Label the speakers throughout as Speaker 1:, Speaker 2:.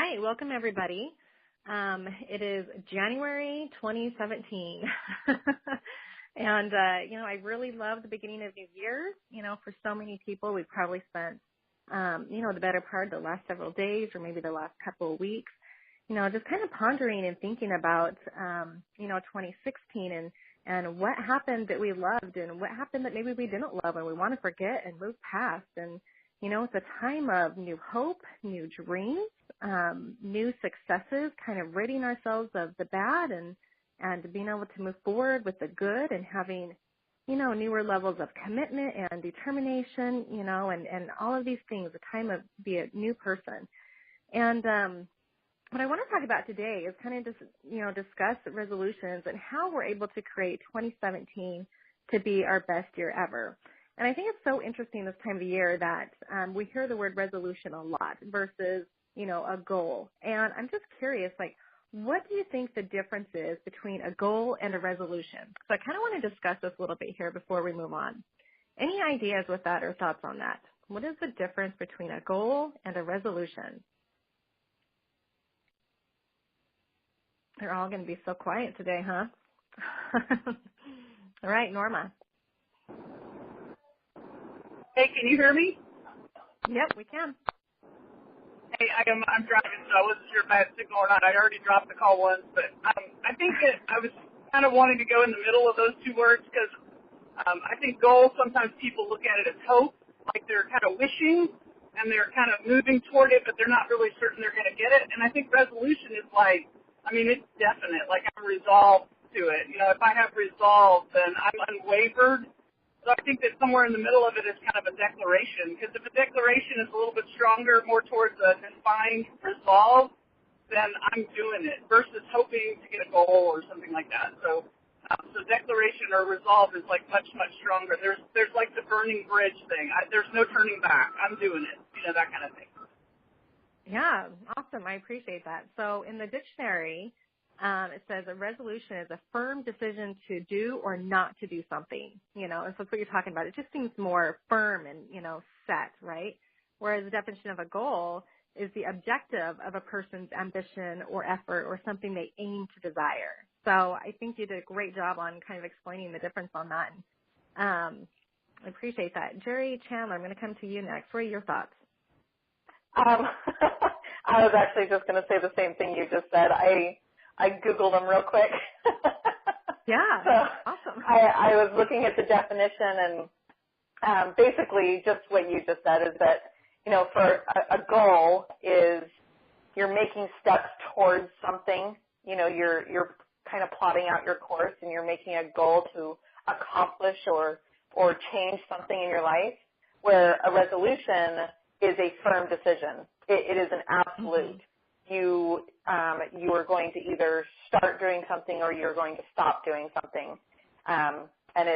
Speaker 1: right, welcome everybody. It is January 2017. And, I really love the beginning of New Year. For so many people, we probably spent, the better part of the last several days or maybe the last couple of weeks, just kind of pondering and thinking about, 2016 and what happened that we loved and what happened that maybe we didn't love and we want to forget and move past. And, it's a time of new hope, new dreams, new successes, kind of ridding ourselves of the bad and being able to move forward with the good and having, newer levels of commitment and determination, and all of these things, a time of be a new person. And what I want to talk about today is kind of just, discuss resolutions and how we're able to create 2017 to be our best year ever. And I think it's so interesting this time of the year that we hear the word resolution a lot versus, a goal. And I'm just curious, what do you think the difference is between a goal and a resolution? So I kind of want to discuss this a little bit here before we move on. Any ideas with that or thoughts on that? What is the difference between a goal and a resolution? They're all going to be so quiet today, huh? All right, Norma.
Speaker 2: Hey, can you hear me?
Speaker 1: Yep, we can.
Speaker 2: Hey, I'm driving, so I wasn't sure if I had signal or not. I'd already dropped the call once, but I think that I was kind of wanting to go in the middle of those two words because I think goals, sometimes people look at it as hope, like they're kind of wishing and they're kind of moving toward it, but they're not really certain they're going to get it. And I think resolution is it's definite, like I'm resolved to it. If I have resolve, then I'm unwavered. So I think that somewhere in the middle of it is kind of a declaration, because if a declaration is a little bit stronger, more towards a defined resolve, then I'm doing it versus hoping to get a goal or something like that. So declaration or resolve is much, much stronger. There's like the burning bridge thing. There's no turning back. I'm doing it, that kind of thing.
Speaker 1: Yeah, awesome. I appreciate that. So in the dictionary, it says a resolution is a firm decision to do or not to do something, and so that's what you're talking about. It just seems more firm and, set, right? Whereas the definition of a goal is the objective of a person's ambition or effort or something they aim to desire. So I think you did a great job on kind of explaining the difference on that. I appreciate that. Jerry Chandler, I'm going to come to you next. What are your thoughts?
Speaker 3: I was actually just going to say the same thing you just said. I Googled them real quick.
Speaker 1: Yeah,
Speaker 3: so
Speaker 1: awesome.
Speaker 3: I was looking at the definition, and basically just what you just said is that, for a goal is you're making steps towards something. You're kind of plotting out your course, and you're making a goal to accomplish or change something in your life, where a resolution is a firm decision. It is an absolute. Mm-hmm. You are going to either start doing something or you're going to stop doing something. And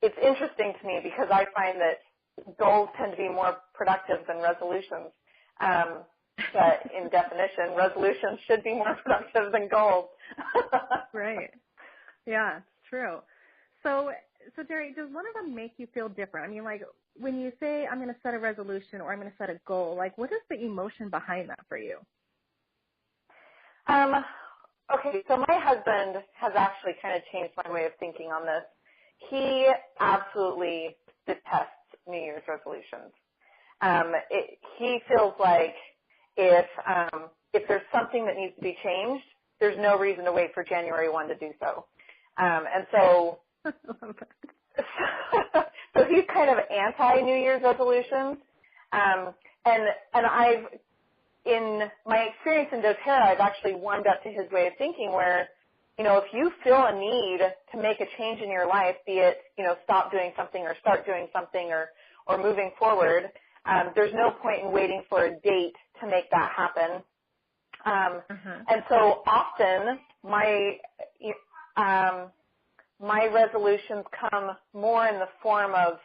Speaker 3: it's interesting to me because I find that goals tend to be more productive than resolutions. But in definition, resolutions should be more productive than goals.
Speaker 1: Right. Yeah, it's true. So Jerry, does one of them make you feel different? When you say I'm going to set a resolution or I'm going to set a goal, what is the emotion behind that for you?
Speaker 3: Okay, so my husband has actually kind of changed my way of thinking on this. He absolutely detests New Year's resolutions. He feels like if there's something that needs to be changed, there's no reason to wait for January 1 to do so. And so so he's kind of anti-New Year's resolutions. And I've, in my experience in doTERRA, I've actually warmed up to his way of thinking where, if you feel a need to make a change in your life, be it, stop doing something or start doing something or moving forward, there's no point in waiting for a date to make that happen. And so often my resolutions come more in the form of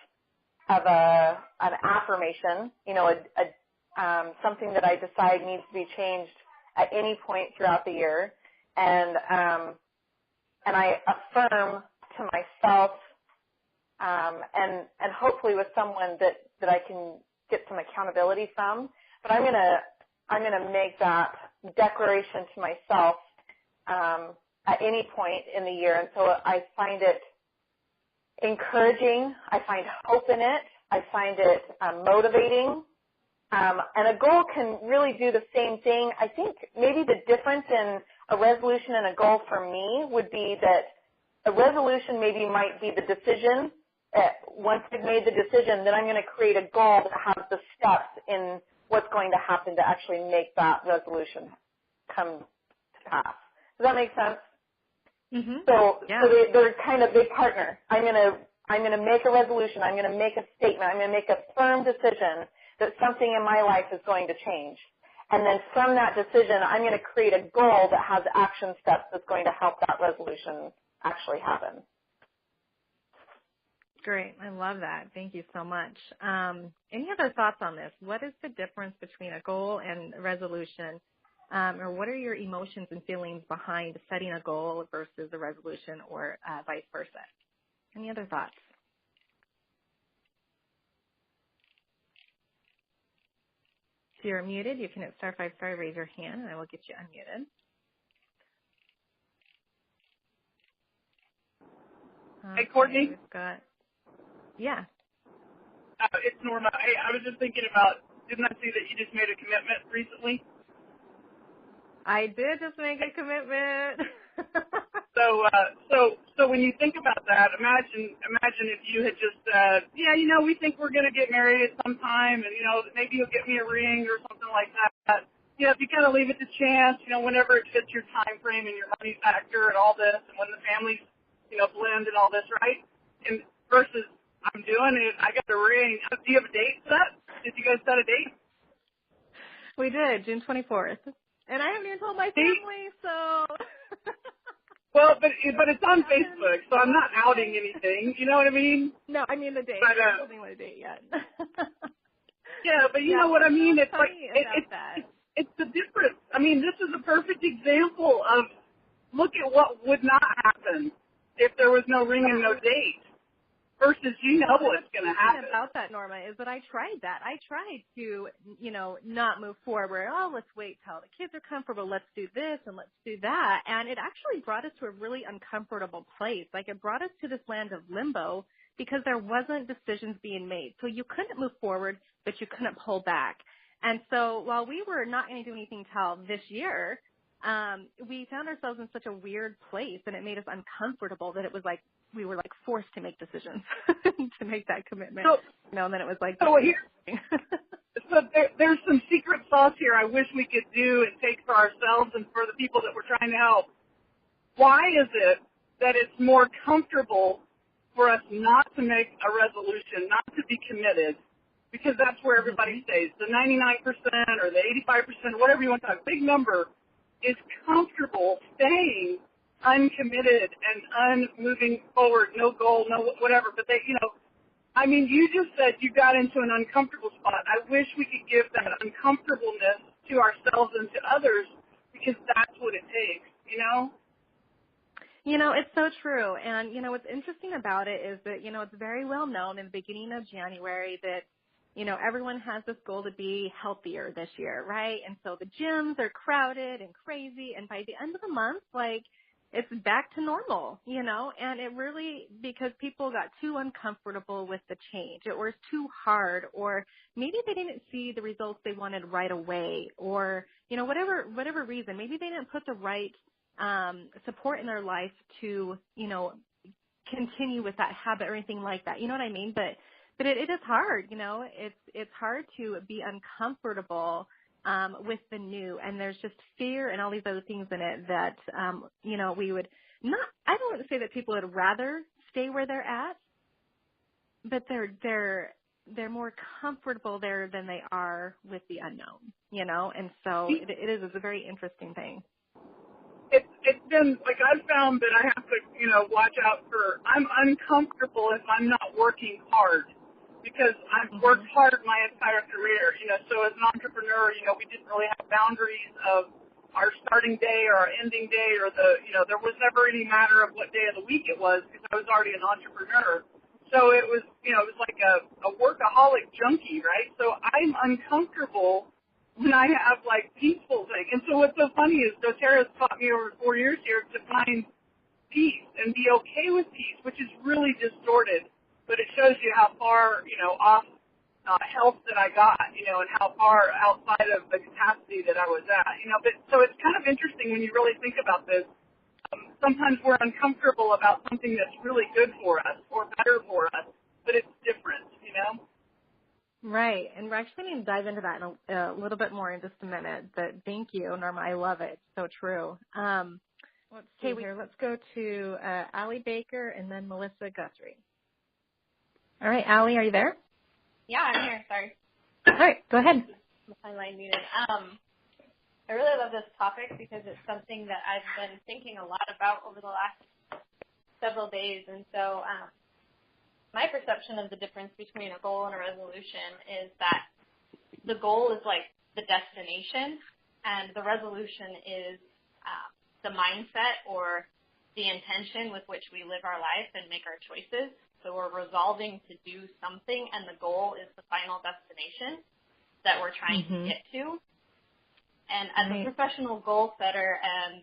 Speaker 3: an affirmation, something that I decide needs to be changed at any point throughout the year, and I affirm to myself, and hopefully with someone that I can get some accountability from. But I'm I'm going to make that declaration to myself at any point in the year. And so I find it encouraging. I find hope in it. I find it motivating. And a goal can really do the same thing. I think maybe the difference in a resolution and a goal for me would be that a resolution maybe might be the decision. Once I've made the decision, then I'm going to create a goal that has the steps in what's going to happen to actually make that resolution come to pass. Does that make sense?
Speaker 1: Mm-hmm.
Speaker 3: So,
Speaker 1: Yeah.
Speaker 3: so they partner. I'm going to make a resolution. I'm going to make a statement. I'm going to make a firm decision that something in my life is going to change. And then from that decision, I'm going to create a goal that has action steps that's going to help that resolution actually happen.
Speaker 1: Great. I love that. Thank you so much. Any other thoughts on this? What is the difference between a goal and a resolution? Or what are your emotions and feelings behind setting a goal versus a resolution, or vice versa? Any other thoughts? If you're muted, you can hit star 5 star, raise your hand, and I will get you unmuted.
Speaker 2: Hey, Courtney.
Speaker 1: We've got, yeah.
Speaker 2: It's Norma. I was just thinking about, didn't I see that you just made a commitment recently?
Speaker 1: I did just make a commitment.
Speaker 2: So when you think about that, imagine if you had just said, yeah, we think we're going to get married at some time, and, maybe you'll get me a ring or something like that. If you kind of leave it to chance, whenever it fits your time frame and your money factor and all this, and when the families, blend and all this, right? And versus, I'm doing it, I got the ring. Do you have a date set? Did you guys set a date?
Speaker 1: We did, June 24th. And I haven't even told my family, so...
Speaker 2: Well, but it's on Facebook, so I'm not outing anything. You know what I mean?
Speaker 1: No, I mean the date.
Speaker 2: But,
Speaker 1: I don't know the date yet.
Speaker 2: Yeah, but you know what I mean? It's like it's the difference. I mean, this is a perfect example of look at what would not happen if there was no ring and no date. Versus what's going to happen.
Speaker 1: About that, Norma, is that I tried that. I tried to, not move forward. Oh, let's wait till the kids are comfortable. Let's do this and let's do that. And it actually brought us to a really uncomfortable place. Like, it brought us to this land of limbo because there wasn't decisions being made. So you couldn't move forward, but you couldn't pull back. And so while we were not going to do anything till this year, we found ourselves in such a weird place, and it made us uncomfortable that it was like we were like forced to make decisions to make that commitment.
Speaker 2: So,
Speaker 1: and then it was like,
Speaker 2: so there's some secret sauce here I wish we could do and take for ourselves and for the people that we're trying to help. Why is it that it's more comfortable for us not to make a resolution, not to be committed, because that's where everybody stays. The 99% or the 85%, whatever you want to talk, big number is comfortable staying uncommitted and unmoving forward, no goal, no whatever. But they, you just said you got into an uncomfortable spot. I wish we could give that uncomfortableness to ourselves and to others because that's what it takes,
Speaker 1: It's so true. And, what's interesting about it is that, it's very well known in the beginning of January that, everyone has this goal to be healthier this year, right? And so the gyms are crowded and crazy. And by the end of the month, it's back to normal, and it really, because people got too uncomfortable with the change. It was too hard, or maybe they didn't see the results they wanted right away, or, whatever reason. Maybe they didn't put the right support in their life to, continue with that habit or anything like that. You know what I mean? But it is hard, it's hard to be uncomfortable with the new, and there's just fear and all these other things in it that, we would not, I don't want to say that people would rather stay where they're at, but they're more comfortable there than they are with the unknown, and so it is a very interesting thing.
Speaker 2: It's been, I've found that I have to, watch out for, I'm uncomfortable if I'm not working hard. Because I've worked hard my entire career, so as an entrepreneur, we didn't really have boundaries of our starting day or our ending day or there was never any matter of what day of the week it was because I was already an entrepreneur. So it was, it was like a workaholic junkie, right? So I'm uncomfortable when I have like peaceful thing. And so what's so funny is doTERRA's taught me over 4 years here to find peace and be okay with peace, which is really distorted, but it shows you how far, off health that I got, and how far outside of the capacity that I was at, but so it's kind of interesting when you really think about this. Sometimes we're uncomfortable about something that's really good for us or better for us, but it's different.
Speaker 1: Right. And we're actually going to dive into that in a little bit more in just a minute. But thank you, Norma. I love it. So true. Let's see here. Let's go to Allie Baker and then Melissa Guthrie. All right, Allie, are you there?
Speaker 4: Yeah, I'm here. Sorry.
Speaker 1: All right, go ahead.
Speaker 4: My line muted. I really love this topic because it's something that I've been thinking a lot about over the last several days. And so my perception of the difference between a goal and a resolution is that the goal is like the destination and the resolution is the mindset or the intention with which we live our life and make our choices. So we're resolving to do something, and the goal is the final destination that we're trying to get to. And as a professional goal setter and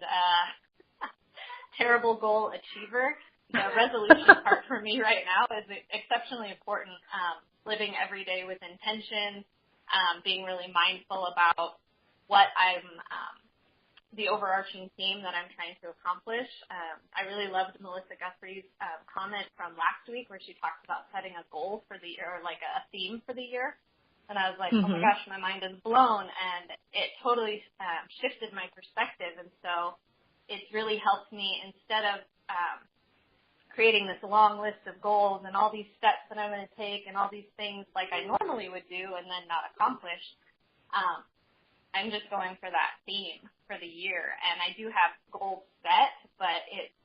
Speaker 4: terrible goal achiever, the resolution part for me right now is exceptionally important. Living every day with intention, being really mindful about what the overarching theme that I'm trying to accomplish. I really loved Melissa Guthrie's comment from last week where she talked about setting a goal for the year, or like a theme for the year. And I was like, oh my gosh, my mind is blown. And it totally shifted my perspective. And so it's really helped me, instead of creating this long list of goals and all these steps that I'm going to take and all these things like I normally would do and then not accomplish, I'm just going for that theme for the year. And I do have goals set, but it's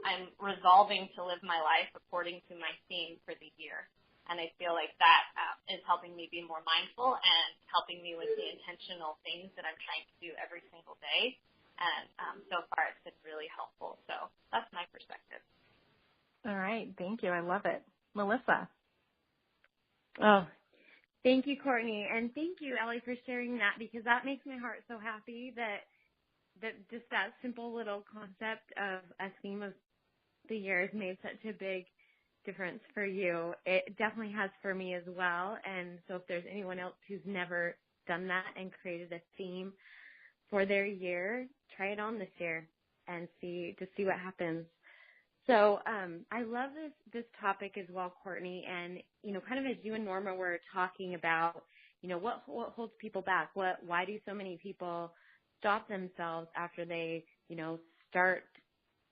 Speaker 4: I'm resolving to live my life according to my theme for the year. And I feel like that is helping me be more mindful and helping me with the intentional things that I'm trying to do every single day. And so far it's been really helpful. So that's my perspective.
Speaker 1: All right. Thank you. I love it. Melissa.
Speaker 5: Oh, thank you, Courtney. And thank you, Ellie, for sharing that, because that makes my heart so happy that just that simple little concept of a theme of the year has made such a big difference for you. It definitely has for me as well. And so if there's anyone else who's never done that and created a theme for their year, try it on this year and see what happens. So I love this topic as well, Courtney, and kind of as you and Norma were talking about, what holds people back? Why do so many people stop themselves after they, start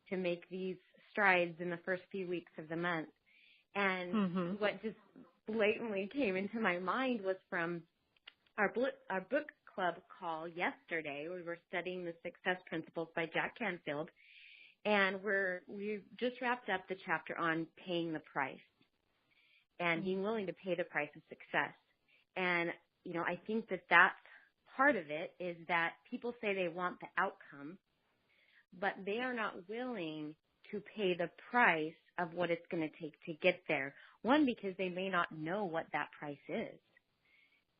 Speaker 5: to make these strides in the first few weeks of the month? And what just blatantly came into my mind was from our book club call yesterday. We were studying the Success Principles by Jack Canfield. And we just wrapped up the chapter on paying the price and being willing to pay the price of success. And, I think that part of it is that people say they want the outcome, but they are not willing to pay the price of what it's going to take to get there. One, because they may not know what that price is.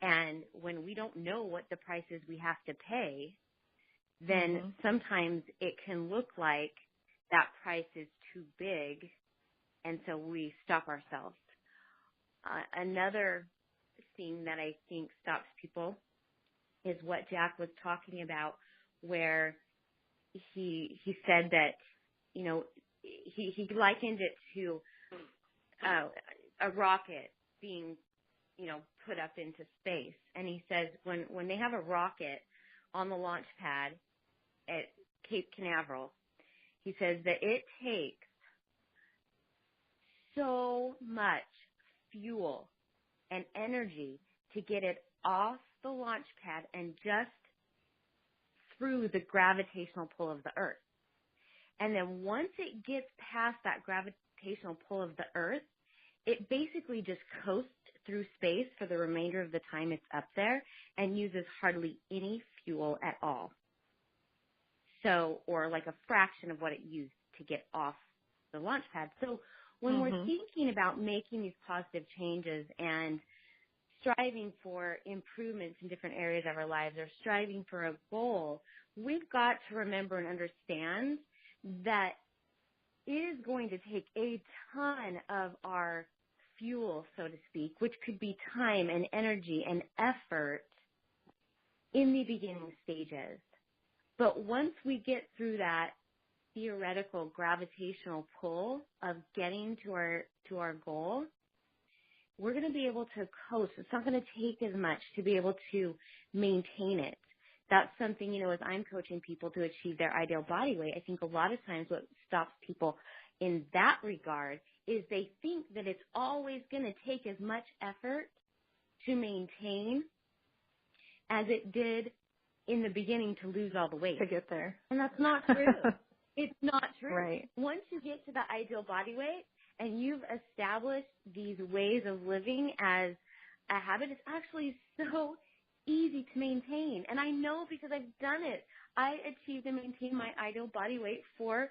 Speaker 5: And when we don't know what the price is we have to pay, then sometimes it can look like that price is too big, and so we stop ourselves. Another thing that I think stops people is what Jack was talking about, where he said that, he likened it to a rocket being, put up into space. And he says when they have a rocket on the launch pad at Cape Canaveral, he says that it takes so much fuel and energy to get it off the launch pad and just through the gravitational pull of the Earth. And then once it gets past that gravitational pull of the Earth, it basically just coasts through space for the remainder of the time it's up there and uses hardly any fuel at all. So, or like a fraction of what it used to get off the launch pad. So when we're thinking about making these positive changes and striving for improvements in different areas of our lives or striving for a goal, we've got to remember and understand that it is going to take a ton of our fuel, so to speak, which could be time and energy and effort in the beginning stages. But once we get through that theoretical gravitational pull of getting to our goal, we're going to be able to coast. It's not going to take as much to be able to maintain it. That's something, as I'm coaching people to achieve their ideal body weight, I think a lot of times what stops people in that regard is they think that it's always going to take as much effort to maintain as it did in the beginning to lose all the weight.
Speaker 1: To get there.
Speaker 5: And that's not true. It's not true.
Speaker 1: Right.
Speaker 5: Once you get to the ideal body weight and you've established these ways of living as a habit, it's actually so easy to maintain. And I know because I've done it. I achieved and maintained my ideal body weight for,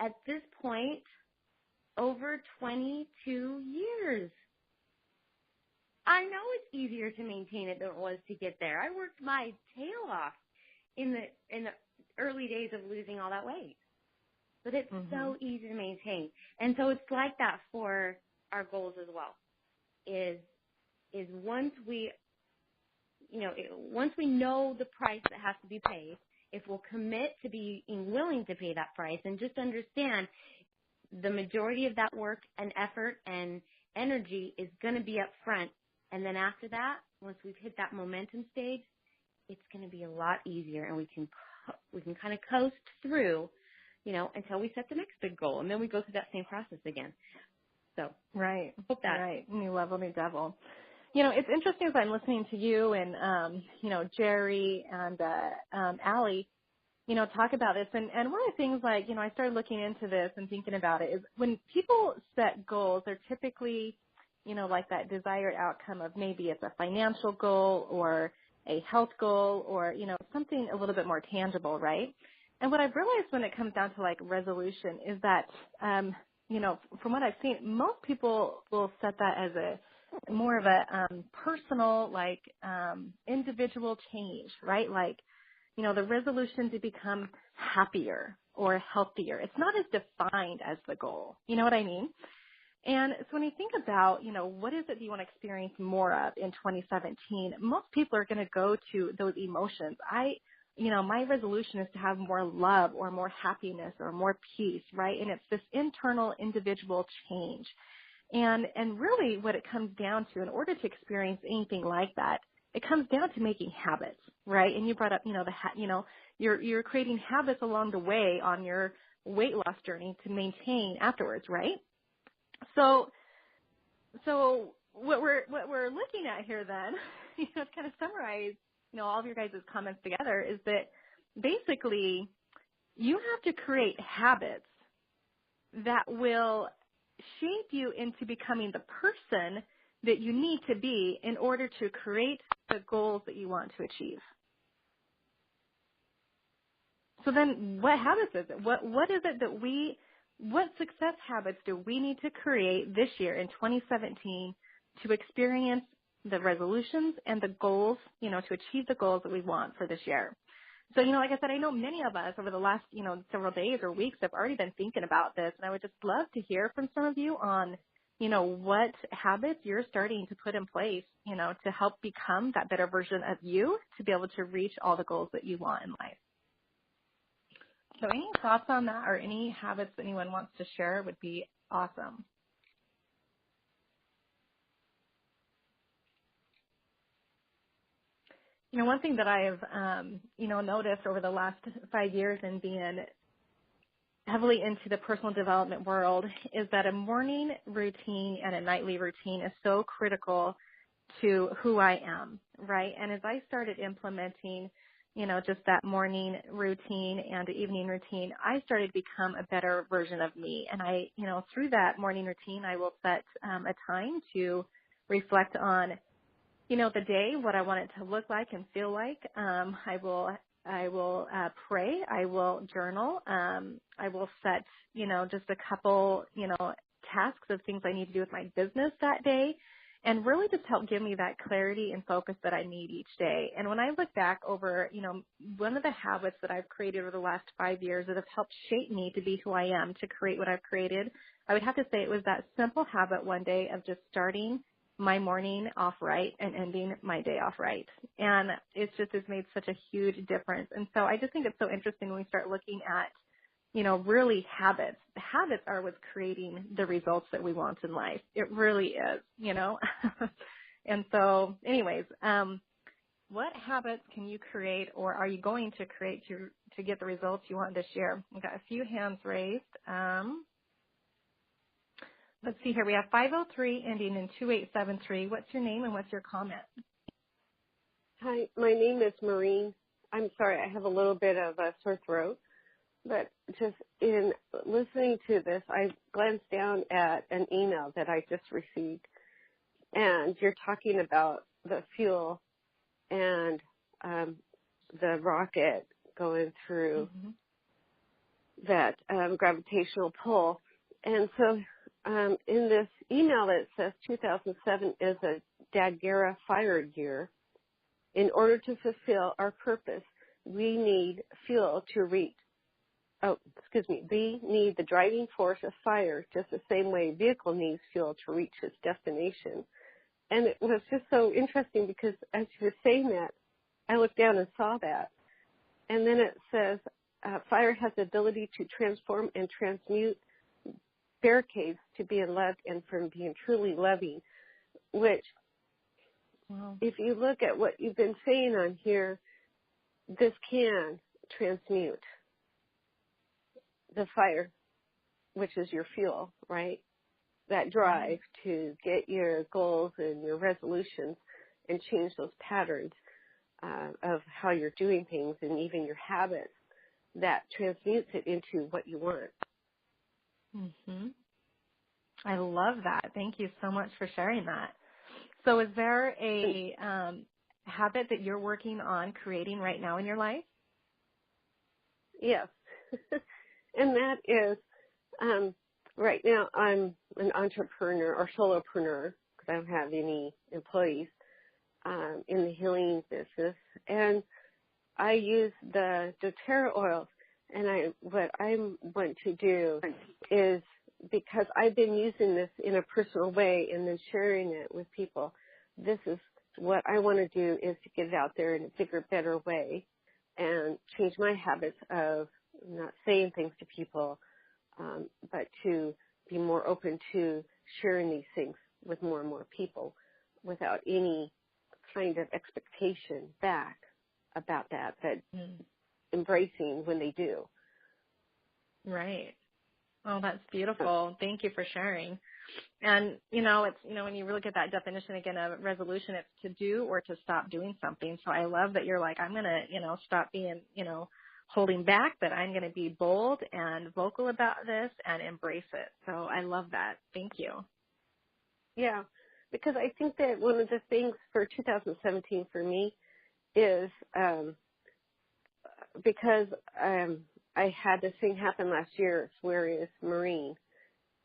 Speaker 5: at this point, over 22 years. I know it's easier to maintain it than it was to get there. I worked my tail off in the early days of losing all that weight. But it's so easy to maintain. And so it's like that for our goals as well, is once we know the price that has to be paid, if we'll commit to being willing to pay that price and just understand the majority of that work and effort and energy is going to be up front. And then after that, once we've hit that momentum stage, it's going to be a lot easier, and we can kind of coast through, until we set the next big goal, and then we go through that same process again. So,
Speaker 1: right,
Speaker 5: hope that.
Speaker 1: Right, new level, new devil. It's interesting as I'm listening to you and, Jerry and Allie, talk about this. And one of the things, I started looking into this and thinking about it is when people set goals, they're typically, like that desired outcome of maybe it's a financial goal or a health goal or, something a little bit more tangible, right? And what I've realized when it comes down to resolution is that, from what I've seen, most people will set that as more of a personal, individual change, right? The resolution to become happier or healthier. It's not as defined as the goal. You know what I mean? And so when you think about, what is it that you want to experience more of in 2017, most people are going to go to those emotions. My resolution is to have more love or more happiness or more peace, right? And it's this internal individual change. And really what it comes down to, in order to experience anything like that, it comes down to making habits, right? And you brought up, you're creating habits along the way on your weight loss journey to maintain afterwards, right? So what we're looking at here then, to kind of summarize, all of your guys' comments together, is that basically you have to create habits that will shape you into becoming the person that you need to be in order to create the goals that you want to achieve. So then what habits is it? What is it that what success habits do we need to create this year in 2017 to experience the resolutions and the goals, to achieve the goals that we want for this year? So, like I said, I know many of us over the last, several days or weeks have already been thinking about this, and I would just love to hear from some of you on, what habits you're starting to put in place, to help become that better version of you to be able to reach all the goals that you want in life. So any thoughts on that or any habits that anyone wants to share would be awesome. One thing that I've, noticed over the last 5 years in being heavily into the personal development world is that a morning routine and a nightly routine is so critical to who I am, right? And as I started implementing, just that morning routine and the evening routine, I started to become a better version of me. And I, through that morning routine, I will set a time to reflect on the day, what I want it to look like and feel like. I will pray. I will journal. I will set, just a couple, tasks of things I need to do with my business that day. and really just help give me that clarity and focus that I need each day. And when I look back over, one of the habits that I've created over the last 5 years that have helped shape me to be who I am, to create what I've created, I would have to say it was that simple habit one day of just starting my morning off right and ending my day off right. And it's just has made such a huge difference. And so I just think it's so interesting when we start looking at, really habits. The habits are what's creating the results that we want in life. It really is, And so anyways, what habits can you create or are you going to create to get the results you want this year? We've got a few hands raised. Let's see here. We have 503 ending in 2873. What's your name and what's your comment?
Speaker 6: Hi, my name is Maureen. I'm sorry, I have a little bit of a sore throat, but just in listening to this, I glanced down at an email that I just received, and you're talking about the fuel and the rocket going through that gravitational pull. And so in this email it says 2007 is a Daguerre fire year. In order to fulfill our purpose, we need fuel to reach. We need the driving force of fire just the same way a vehicle needs fuel to reach its destination. And it was just so interesting because as you were saying that, I looked down and saw that. And then it says fire has the ability to transform and transmute barricades to being loved and from being truly loving, which, if you look at what you've been saying on here, this can transmute the fire, which is your fuel, right? That drive to get your goals and your resolutions and change those patterns of how you're doing things and even your habits, that transmutes it into what you want.
Speaker 1: I love that. Thank you so much for sharing that. So is there a habit that you're working on creating right now in your life?
Speaker 6: Yes. And that is, right now I'm an entrepreneur or solopreneur because I don't have any employees in the healing business. And I use the doTERRA oils. And what I want to do is, because I've been using this in a personal way and then sharing it with people, this is what I want to do, is to get it out there in a bigger, better way and change my habits of not saying things to people, but to be more open to sharing these things with more and more people without any kind of expectation back about that, but embracing when they do.
Speaker 1: Right. Oh, that's beautiful. Thank you for sharing. And, it's, when you look at that definition again of resolution, it's to do or to stop doing something. So I love that you're like, I'm going to, stop being, holding back, but I'm going to be bold and vocal about this and embrace it. So I love that. Thank you.
Speaker 6: Yeah, because I think that one of the things for 2017 for me is because I had this thing happen last year, where is Marine,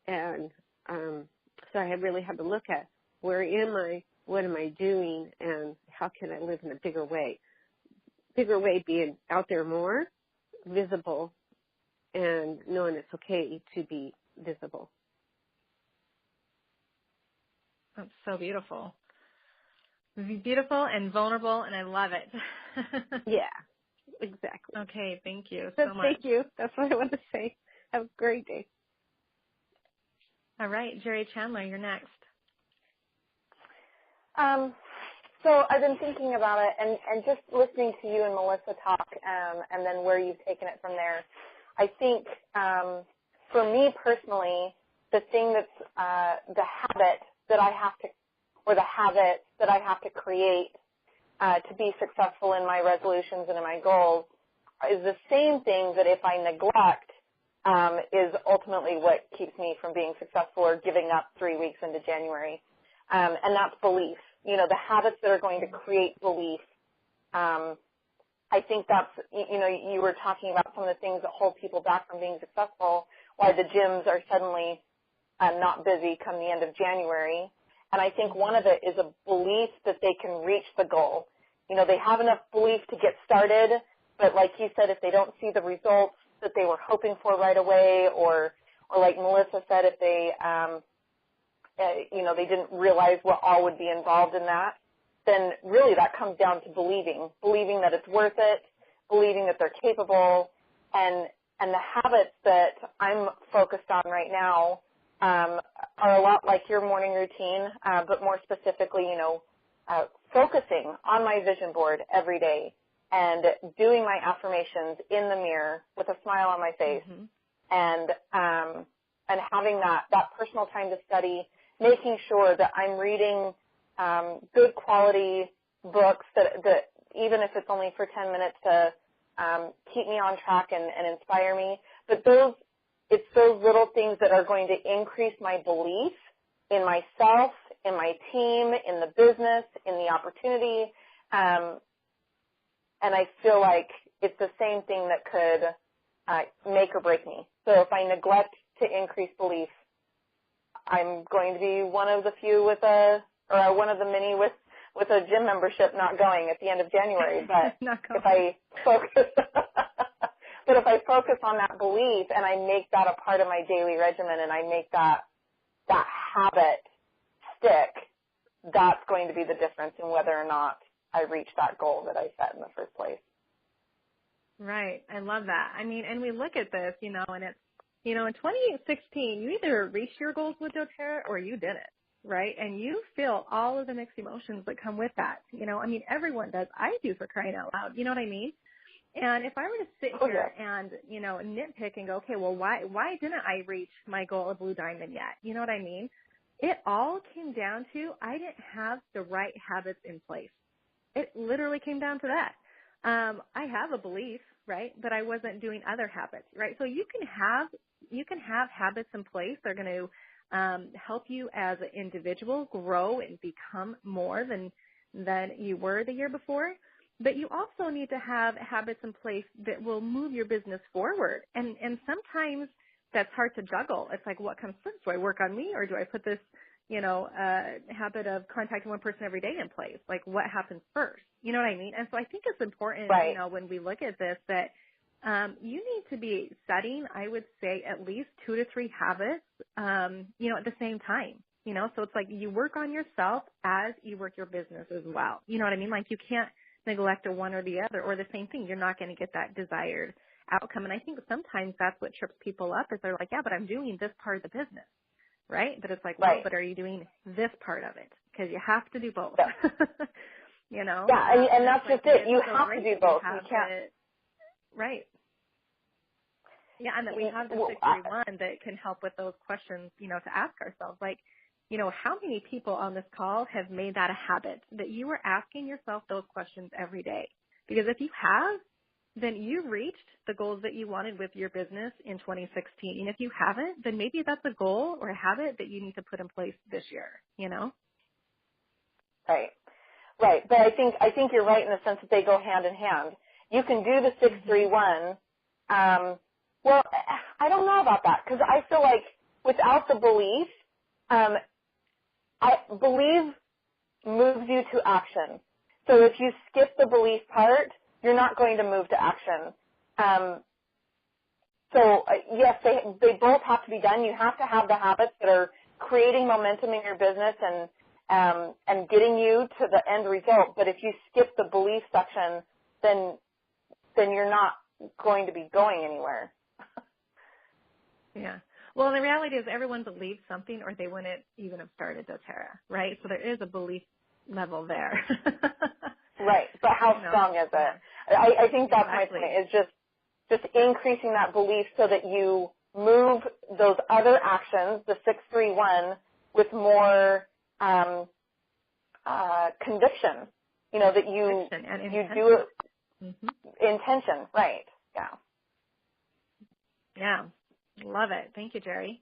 Speaker 6: and so I really had to look at where am I, what am I doing, and how can I live in a bigger way. Bigger way being out there more, visible, and knowing it's okay to be visible.
Speaker 1: That's so beautiful. Beautiful and vulnerable, and I love it.
Speaker 6: Yeah, exactly.
Speaker 1: Okay, thank you so much.
Speaker 6: Thank you. That's what I want to say. Have a great day.
Speaker 1: All right, Jerry Chandler, you're next.
Speaker 3: So I've been thinking about it and just listening to you and Melissa talk and then where you've taken it from there. I think for me personally, the thing that's the habit that I have to, or the habits that I have to create to be successful in my resolutions and in my goals is the same thing that if I neglect is ultimately what keeps me from being successful or giving up 3 weeks into January. And that's belief. The habits that are going to create belief. I think that's, you were talking about some of the things that hold people back from being successful, why the gyms are suddenly not busy come the end of January. And I think one of it is a belief that they can reach the goal. You know, they have enough belief to get started, but like you said, if they don't see the results that they were hoping for right away, or like Melissa said, if they, you know, they didn't realize what all would be involved in that, then really that comes down to believing that it's worth it, believing that they're capable, and the habits that I'm focused on right now are a lot like your morning routine, but more specifically, you know, focusing on my vision board every day and doing my affirmations in the mirror with a smile on my face, and having that personal time to study, making sure that I'm reading good quality books that even if it's only for 10 minutes to keep me on track and inspire me. But it's those little things that are going to increase my belief in myself, in my team, in the business, in the opportunity. And I feel like it's the same thing that could make or break me. So if I neglect to increase belief, I'm going to be one of the few one of the many with a gym membership not going at the end of January. But if I focus on that belief and I make that a part of my daily regimen and I make that habit stick, that's going to be the difference in whether or not I reach that goal that I set in the first place.
Speaker 1: Right. I love that. I mean, and we look at this, you know, and it's, you know, in 2016, you either reached your goals with doTERRA or you didn't, right? And you feel all of the mixed emotions that come with that. You know, I mean, everyone does. I do, for crying out loud. You know what I mean? And if I were to sit here and, you know, nitpick and go, okay, well, why didn't I reach my goal of Blue Diamond yet? You know what I mean? It all came down to I didn't have the right habits in place. It literally came down to that. I have a belief, right, but I wasn't doing other habits, right? So you can have habits in place that are going to help you as an individual grow and become more than you were the year before. But you also need to have habits in place that will move your business forward. And sometimes that's hard to juggle. It's like, what comes first? Do I work on me, or do I put this, you know, habit of contacting one person every day in place? Like, what happens first? You know what I mean? And so I think it's important,
Speaker 3: right,
Speaker 1: you know, when we look at this, that you need to be setting, I would say, at least 2 to 3 habits, you know, at the same time. You know, so it's like you work on yourself as you work your business as well. You know what I mean? Like, you can't neglect one or the other, or the same thing. You're not going to get that desired outcome. And I think sometimes that's what trips people up, is they're like, yeah, but I'm doing this part of the business, right? But it's like, well, but are you doing this part of it? Because you have to do both. Yeah. You know?
Speaker 3: Yeah, and that's just it. You have to do both. You can't.
Speaker 1: Right. Yeah, and that we have the 631 that can help with those questions, you know, to ask ourselves, like, you know, how many people on this call have made that a habit, that you are asking yourself those questions every day? Because if you have, then you reached the goals that you wanted with your business in 2016. And if you haven't, then maybe that's a goal or a habit that you need to put in place this year, you know?
Speaker 3: Right. Right. But I think you're right in the sense that they go hand in hand. You can do the 631. Well, I don't know about that, because I feel like without the belief, I believe moves you to action. So if you skip the belief part, you're not going to move to action. Yes, they both have to be done. You have to have the habits that are creating momentum in your business and getting you to the end result. But if you skip the belief section, then you're not going to be going anywhere.
Speaker 1: Yeah. Well, the reality is everyone believes something, or they wouldn't even have started doTERRA, right? So there is a belief level there.
Speaker 3: Right. But how strong is it? I think that's my point, is just increasing that belief so that you move those other actions, the 631, with more conviction. You know, that you do it. Intention, right. Yeah.
Speaker 1: Yeah. Love it. Thank you, Jerry.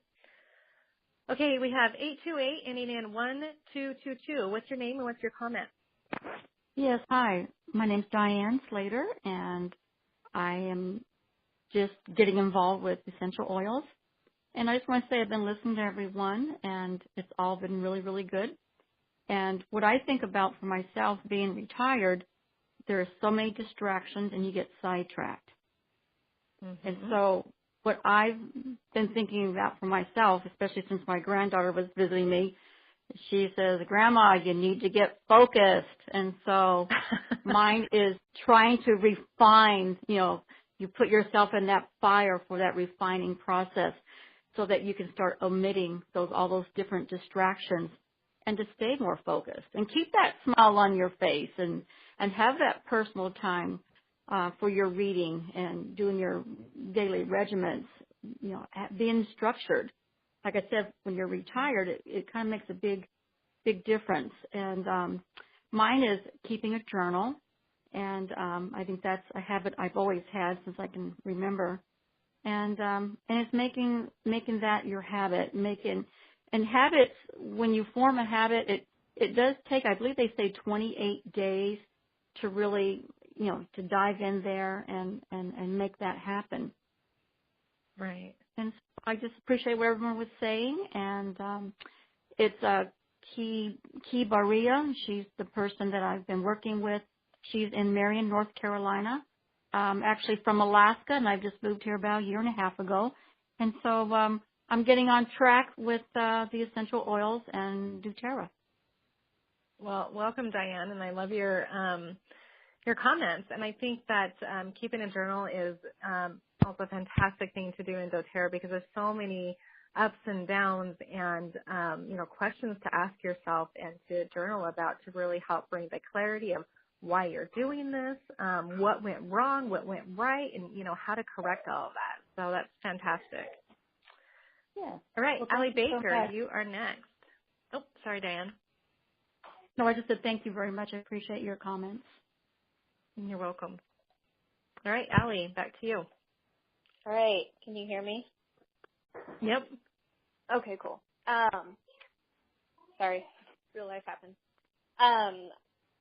Speaker 1: Okay, we have 828 ending in 1222. What's your name and what's your comment?
Speaker 7: Yes, hi. My name's Diane Slater, and I am just getting involved with essential oils. And I just want to say I've been listening to everyone, and it's all been really, really good. And what I think about for myself being retired, there are so many distractions and you get sidetracked.
Speaker 1: Mm-hmm.
Speaker 7: And so what I've been thinking about for myself, especially since my granddaughter was visiting me, she says, Grandma, you need to get focused. And so mine is trying to refine, you put yourself in that fire for that refining process so that you can start omitting all those different distractions and to stay more focused and keep that smile on your face and have that personal time for your reading and doing your daily regiments, being structured. Like I said, when you're retired, it kind of makes a big difference. And mine is keeping a journal, and I think that's a habit I've always had since I can remember. And it's making that your habit. And habits, when you form a habit, it does take, I believe they say 28 days to really, to dive in there and make that happen.
Speaker 1: Right.
Speaker 7: And so I just appreciate what everyone was saying. And it's Key Baria. She's the person that I've been working with. She's in Marion, North Carolina, actually from Alaska, and I've just moved here about a year and a half ago. And so I'm getting on track with the essential oils and doTERRA.
Speaker 1: Well, welcome, Diane, and I love your comments. And I think that keeping a journal is also a fantastic thing to do in doTERRA because there's so many ups and downs and, questions to ask yourself and to journal about to really help bring the clarity of why you're doing this, what went wrong, what went right, and, how to correct all of that. So that's fantastic.
Speaker 7: Yeah.
Speaker 1: All right,
Speaker 7: Well,
Speaker 1: Allie
Speaker 7: so
Speaker 1: Baker, you are next. Oh, sorry, Diane.
Speaker 7: No, I just said thank you very much. I appreciate your comments.
Speaker 1: You're welcome. All right, Allie, back to you.
Speaker 8: All right. Can you hear me?
Speaker 1: Yep.
Speaker 8: Okay, cool. Sorry. Real life happened.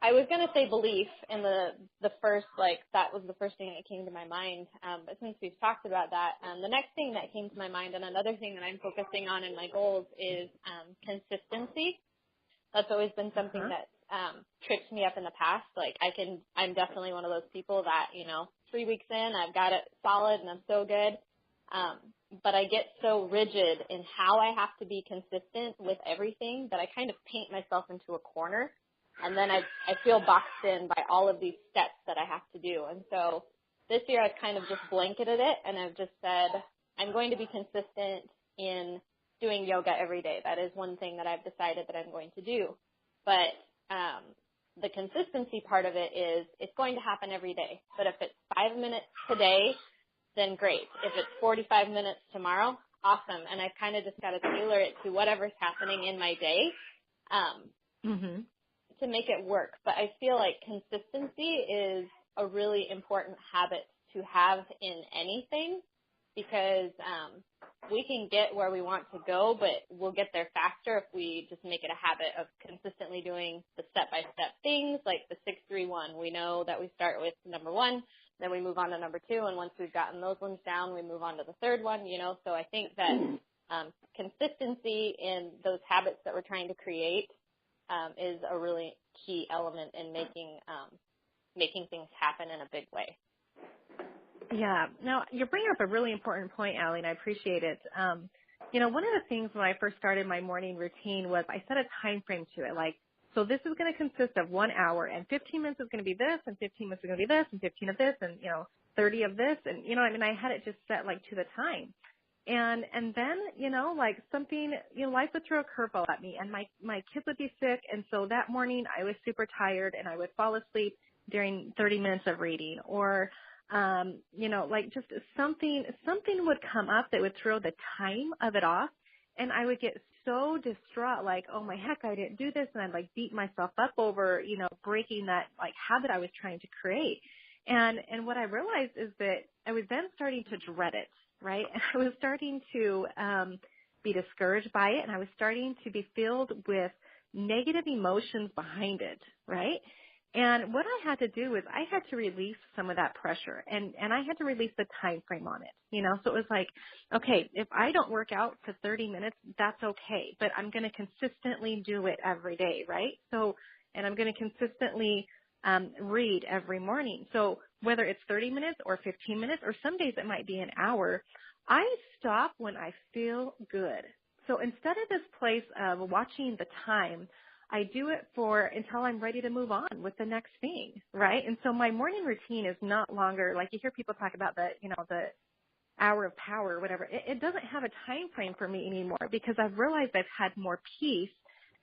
Speaker 8: I was going to say belief in the first, that was the first thing that came to my mind. But since we've talked about that, the next thing that came to my mind and another thing that I'm focusing on in my goals is consistency. That's always been something that trips me up in the past. I'm definitely one of those people that, 3 weeks in, I've got it solid and I'm so good. But I get so rigid in how I have to be consistent with everything that I kind of paint myself into a corner. And then I feel boxed in by all of these steps that I have to do. And so this year I've kind of just blanketed it and I've just said, I'm going to be consistent in doing yoga every day. That is one thing that I've decided that I'm going to do. But the consistency part of it is it's going to happen every day. But if it's 5 minutes today, then great. If it's 45 minutes tomorrow, awesome. And I've kind of just got to tailor it to whatever's happening in my day to make it work. But I feel like consistency is a really important habit to have in anything because we can get where we want to go, but we'll get there faster if we just make it a habit of consistently doing the step-by-step things like the 6-3-1. We know that we start with number 1, then we move on to number 2, and once we've gotten those ones down, we move on to the third one, So I think that consistency in those habits that we're trying to create is a really key element in making things happen in a big way.
Speaker 1: Yeah. Now, you're bringing up a really important point, Allie, and I appreciate it. One of the things when I first started my morning routine was I set a time frame to it. So this is going to consist of 1 hour, and 15 minutes is going to be this, and 15 minutes is going to be this, and 15 of this, and, 30 of this. And, I had it just set, to the time. And then, something, life would throw a curveball at me, and my kids would be sick. And so that morning I was super tired, and I would fall asleep during 30 minutes of reading or, just something would come up that would throw the time of it off. And I would get so distraught, oh my heck, I didn't do this. And I'd beat myself up over, breaking that habit I was trying to create. And what I realized is that I was then starting to dread it, right? And I was starting to, be discouraged by it. And I was starting to be filled with negative emotions behind it, right? And what I had to do is I had to release some of that pressure, and I had to release the time frame on it, So it was like, okay, if I don't work out for 30 minutes, that's okay, but I'm going to consistently do it every day, right? So, and I'm going to consistently read every morning. So whether it's 30 minutes or 15 minutes, or some days it might be an hour, I stop when I feel good. So instead of this place of watching the time, I do it until I'm ready to move on with the next thing, right? And so my morning routine is not longer, like you hear people talk about the hour of power or whatever. It doesn't have a time frame for me anymore, because I've realized I've had more peace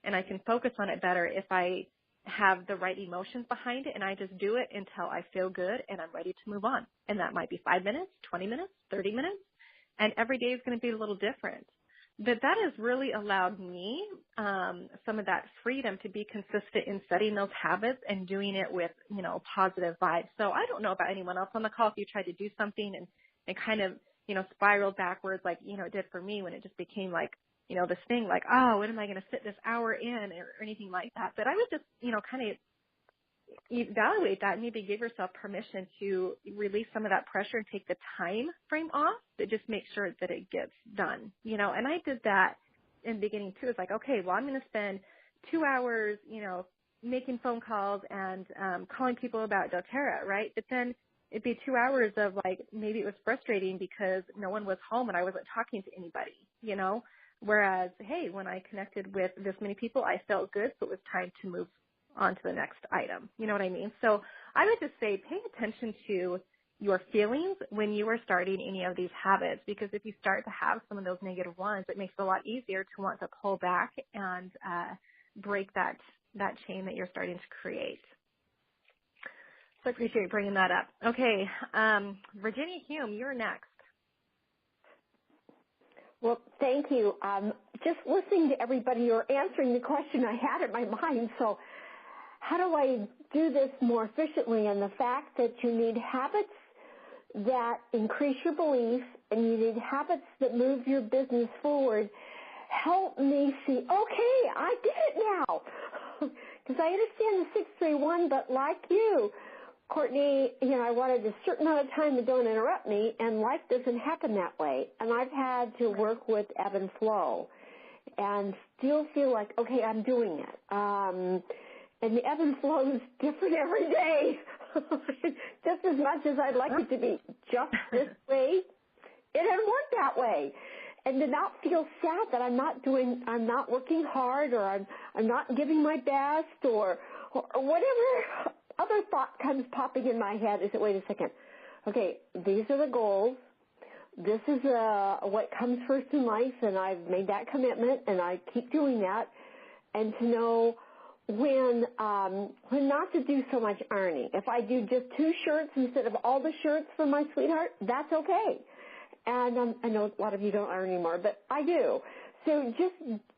Speaker 1: and I can focus on it better if I have the right emotions behind it, and I just do it until I feel good and I'm ready to move on. And that might be 5 minutes, 20 minutes, 30 minutes, and every day is going to be a little different. But that has really allowed me some of that freedom to be consistent in setting those habits and doing it with, positive vibes. So I don't know about anyone else on the call if you tried to do something and kind of, spiral backwards like, it did for me when it just became like, this thing like, oh, when am I going to fit this hour in or anything like that. But I would just, kind of evaluate that and maybe give yourself permission to release some of that pressure and take the time frame off, but just make sure that it gets done, and I did that in the beginning too. It's like, okay, well, I'm going to spend 2 hours, making phone calls and calling people about doTERRA, right? But then it'd be 2 hours of like, maybe it was frustrating because no one was home and I wasn't talking to anybody, whereas, hey, when I connected with this many people, I felt good, so it was time to move on to the next item. You know what I mean? So I would just say pay attention to your feelings when you are starting any of these habits, because if you start to have some of those negative ones, it makes it a lot easier to want to pull back and break that chain that you're starting to create. So I appreciate you bringing that up. Okay, Virginia Hume, you're next.
Speaker 9: Well, thank you. Just listening to everybody, you're answering the question I had in my mind. So how do I do this more efficiently? And the fact that you need habits that increase your belief and you need habits that move your business forward help me see, okay, I did it now. Because I understand the 631, but like you, Courtney, I wanted a certain amount of time to don't interrupt me, and life doesn't happen that way. And I've had to work with ebb and flow and still feel like, okay, I'm doing it. And the ebb and flow is different every day. Just as much as I'd like it to be just this way, it doesn't work that way. And to not feel sad that I'm not working hard, or I'm not giving my best, or whatever other thought comes popping in my head is that, wait a second, okay, these are the goals. This is what comes first in life, and I've made that commitment, and I keep doing that. And to know when not to do so much ironing. If I do just 2 shirts instead of all the shirts for my sweetheart, that's okay. And I know a lot of you don't iron anymore, but I do. So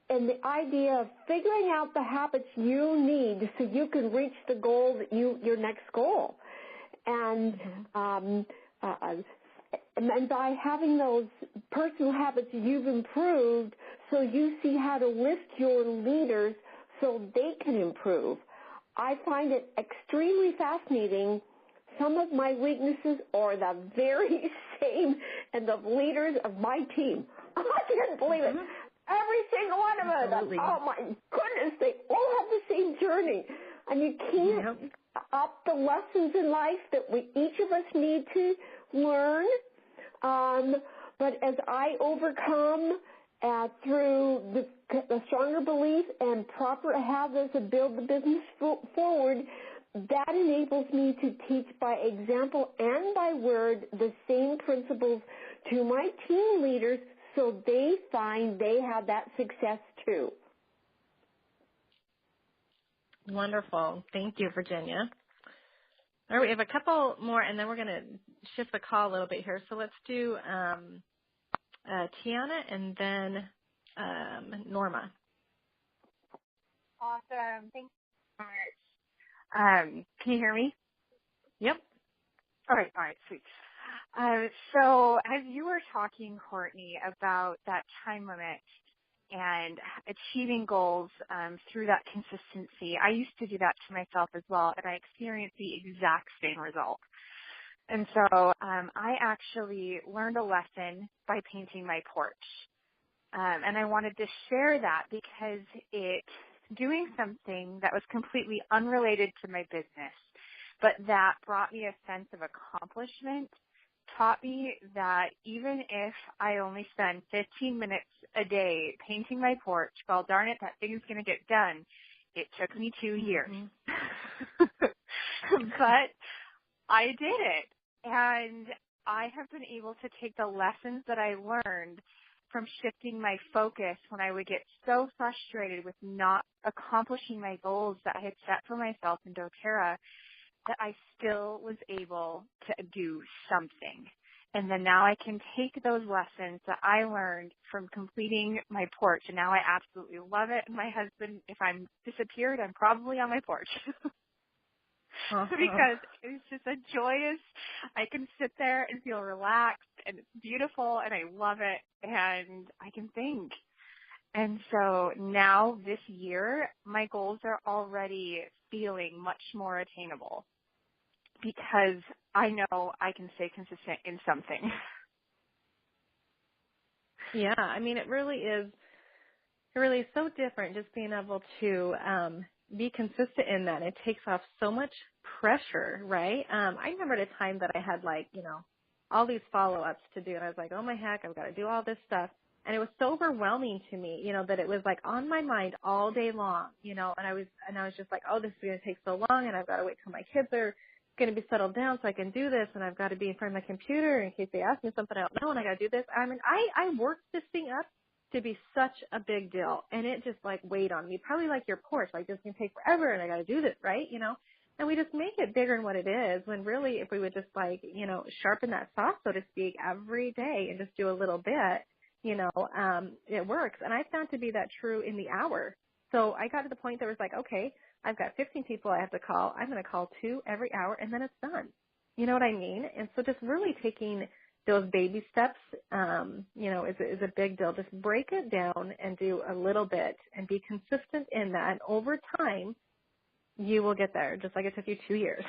Speaker 9: and the idea of figuring out the habits you need so you can reach the goal your next goal. And and by having those personal habits you've improved, so you see how to lift your leaders so they can improve. I find it extremely fascinating. Some of my weaknesses are the very same and the leaders of my team. I can't believe it. Every single one of them. Absolutely. Oh my goodness, they all have the same journey. And you can't up the lessons in life that each of us need to learn. But as I overcome through the stronger belief and proper habits to build the business forward, that enables me to teach by example and by word the same principles to my team leaders so they find they have that success too.
Speaker 1: Wonderful. Thank you, Virginia. All right, we have a couple more, and then we're going to shift the call a little bit here. So let's do Tiana and then Norma.
Speaker 10: Awesome. Thank you so much. Can you hear me?
Speaker 1: Yep.
Speaker 10: All right, sweet. So as you were talking, Courtney, about that time limit and achieving goals through that consistency. I used to do that to myself as well, and I experienced the exact same result. And so I actually learned a lesson by painting my porch. And I wanted to share that because doing something that was completely unrelated to my business, but that brought me a sense of accomplishment, taught me that even if I only spend 15 minutes a day painting my porch, well, darn it, that thing is going to get done. It took me 2 years. But I did it. And I have been able to take the lessons that I learned from shifting my focus when I would get so frustrated with not accomplishing my goals that I had set for myself in doTERRA, that I still was able to do something. And then now I can take those lessons that I learned from completing my porch, and now I absolutely love it. And my husband, if I'm disappeared, I'm probably on my porch. Because it's just a joyous, I can sit there and feel relaxed, and it's beautiful, and I love it, and I can think. And so now this year, my goals are already feeling much more attainable because I know I can stay consistent in something.
Speaker 1: Yeah, I mean, it really is so different just being able to be consistent in that. It takes off so much pressure, right? I remember at a time that I had all these follow-ups to do, and I was like, oh my heck, I've got to do all this stuff. And it was so overwhelming to me, that it was on my mind all day long, and I was just like, oh, this is going to take so long, and I've got to wait till my kids are going to be settled down so I can do this, and I've got to be in front of my computer in case they ask me something I don't know, and I got to do this. I mean, I worked this thing up to be such a big deal, and it just weighed on me, probably like your porch, this is going to take forever, and I got to do this, right? And we just make it bigger than what it is, when really if we would just sharpen that saw, so to speak, every day and just do a little bit, it works. And I found to be that true in the hour. So I got to the point that was okay, I've got 15 people I have to call. I'm going to call 2 every hour, and then it's done. You know what I mean? And so just really taking those baby steps, is a big deal. Just break it down and do a little bit and be consistent in that. And over time, you will get there. Just like it took you 2 years,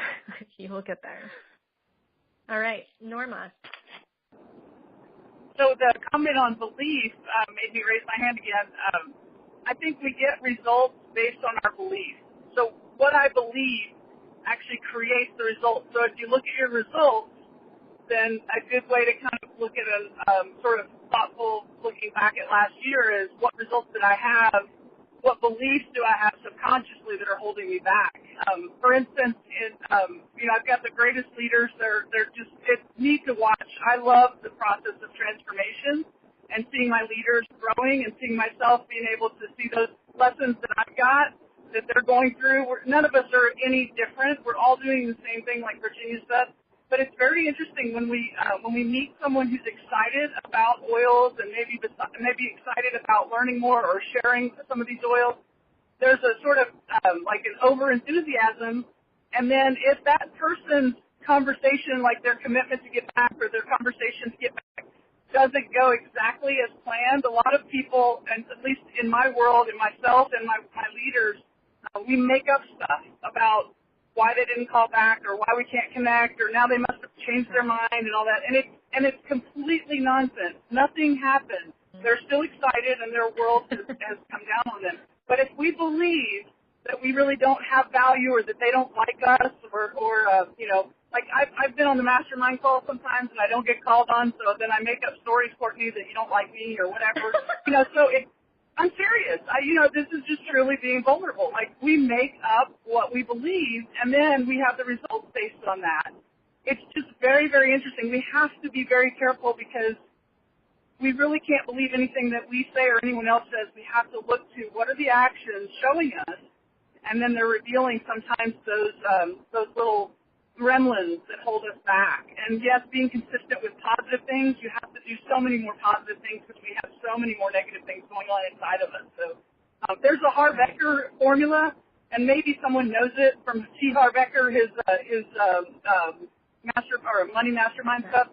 Speaker 1: you will get there. All right, Norma.
Speaker 2: So the comment on belief made me raise my hand again. I think we get results based on our belief. So what I believe actually creates the results. So if you look at your results, then a good way to kind of look at a sort of thoughtful looking back at last year is what results did I have? What beliefs do I have subconsciously that are holding me back? For instance, I've got the greatest leaders. It's neat to watch. I love the process of transformation and seeing my leaders growing and seeing myself being able to see those lessons that I've got that they're going through. None of us are any different. We're all doing the same thing, like Virginia said. But it's very interesting when we meet someone who's excited about oils and maybe excited about learning more or sharing some of these oils. There's a sort of an over enthusiasm, and then if that person's conversation, like their commitment to get back or their conversation to get back, doesn't go exactly as planned, a lot of people, and at least in my world, and myself and my leaders, we make up stuff about why they didn't call back or why we can't connect or now they must have changed their mind and all that. And it's completely nonsense. Nothing happened. They're still excited and their world has come down on them. But if we believe that we really don't have value or that they don't like us or I've been on the mastermind call sometimes and I don't get called on, so then I make up stories, Courtney, that you don't like me or whatever. I'm serious. This is just truly being vulnerable. We make up what we believe, and then we have the results based on that. It's just very, very interesting. We have to be very careful because we really can't believe anything that we say or anyone else says. We have to look to what are the actions showing us, and then they're revealing sometimes those little gremlins that hold us back. And yes, being consistent with positive things, you have to do so many more positive things because we have so many more negative things going on inside of us. So there's a Harv-Eker formula, and maybe someone knows it from T. Harv-Eker, his money mastermind stuff.